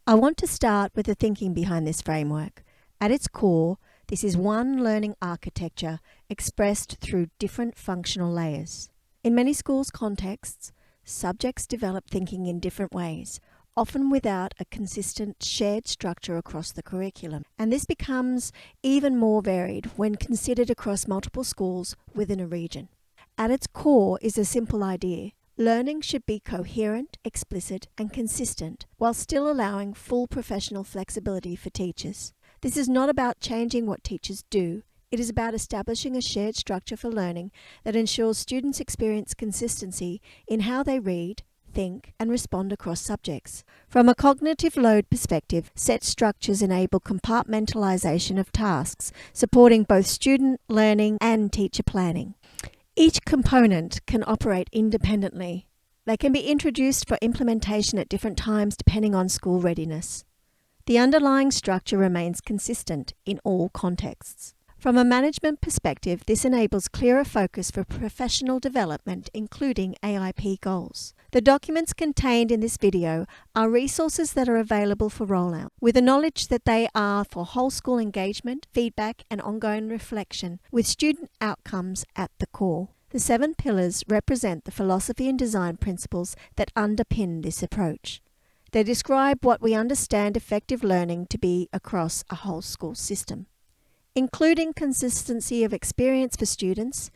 I want to start with the thinking behind this framework. At its core, this is one learning architecture expressed through different functional layers. In many schools' contexts, subjects develop thinking in different ways, often without a consistent shared structure across the curriculum. And this becomes even more varied when considered across multiple schools within a region. At its core is a simple idea. Learning should be coherent, explicit, and consistent, while still allowing full professional flexibility for teachers. This is not about changing what teachers do. It is about establishing a shared structure for learning that ensures students experience consistency in how they read, think, and respond across subjects. From a cognitive load perspective, set structures enable compartmentalization of tasks, supporting both student learning and teacher planning. Each component can operate independently. They can be introduced for implementation at different times depending on school readiness. The underlying structure remains consistent in all contexts. From a management perspective, this enables clearer focus for professional development, including AIP goals. The documents contained in this video are resources that are available for rollout, with the knowledge that they are for whole school engagement, feedback, and ongoing reflection, with student outcomes at the core. The 7 pillars represent the philosophy and design principles that underpin this approach. They describe what we understand effective learning to be across a whole school system, including consistency of experience for students,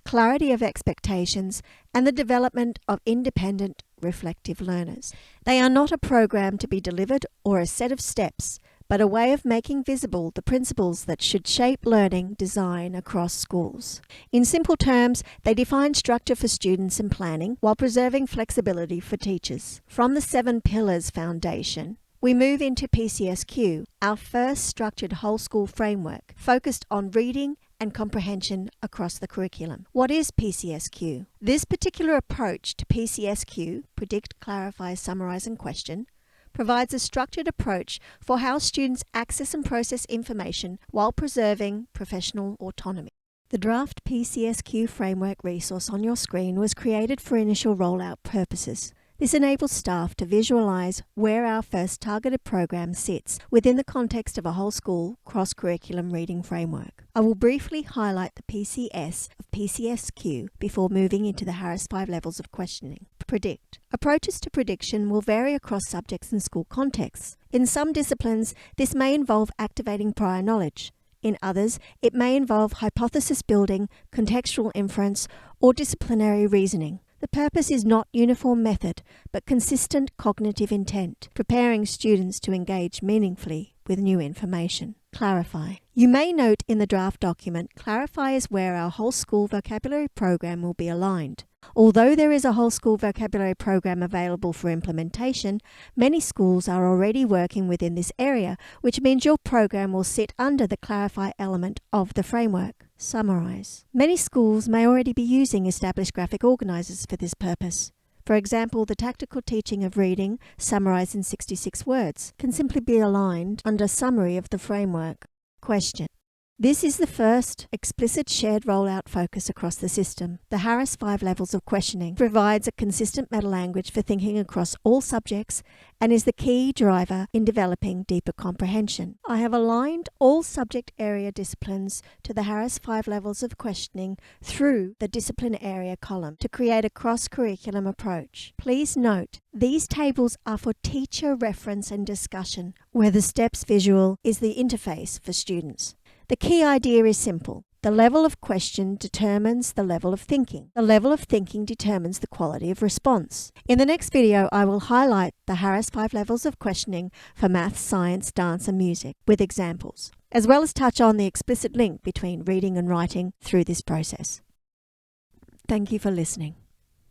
clarity of expectations, and the development of independent, reflective learners. They are not a program to be delivered or a set of steps, but a way of making visible the principles that should shape learning design across schools. In simple terms, they define structure for students and planning while preserving flexibility for teachers. From the 7 pillars foundation, we move into PCSQ, our first structured whole school framework, focused on reading and comprehension across the curriculum. What is PCSQ? This particular approach to PCSQ, predict, clarify, summarize, and question, provides a structured approach for how students access and process information while preserving professional autonomy. The draft PCSQ framework resource on your screen was created for initial rollout purposes. This enables staff to visualize where our first targeted program sits within the context of a whole school cross-curriculum reading framework. I will briefly highlight the PCS of PCSQ before moving into the Harris 5 levels of questioning. Predict. Approaches to prediction will vary across subjects and school contexts. In some disciplines, this may involve activating prior knowledge. In others, it may involve hypothesis building, contextual inference, or disciplinary reasoning. The purpose is not uniform method, but consistent cognitive intent, preparing students to engage meaningfully with new information. Clarify. You may note in the draft document, clarify is where our whole school vocabulary program will be aligned. Although there is a whole school vocabulary program available for implementation, many schools are already working within this area, which means your program will sit under the clarify element of the framework. Summarize. Many schools may already be using established graphic organizers for this purpose. For example, the tactical teaching of reading, summarized in 66 words, can simply be aligned under summary of the framework. Question. This is the first explicit shared rollout focus across the system. The Harris 5 levels of questioning provides a consistent meta-language for thinking across all subjects and is the key driver in developing deeper comprehension. I have aligned all subject area disciplines to the Harris 5 levels of questioning through the discipline area column to create a cross-curriculum approach. Please note, these tables are for teacher reference and discussion, where the steps visual is the interface for students. The key idea is simple. The level of question determines the level of thinking. The level of thinking determines the quality of response. In the next video, I will highlight the Harris 5 levels of questioning for math, science, dance, and music with examples, as well as touch on the explicit link between reading and writing through this process. Thank you for listening.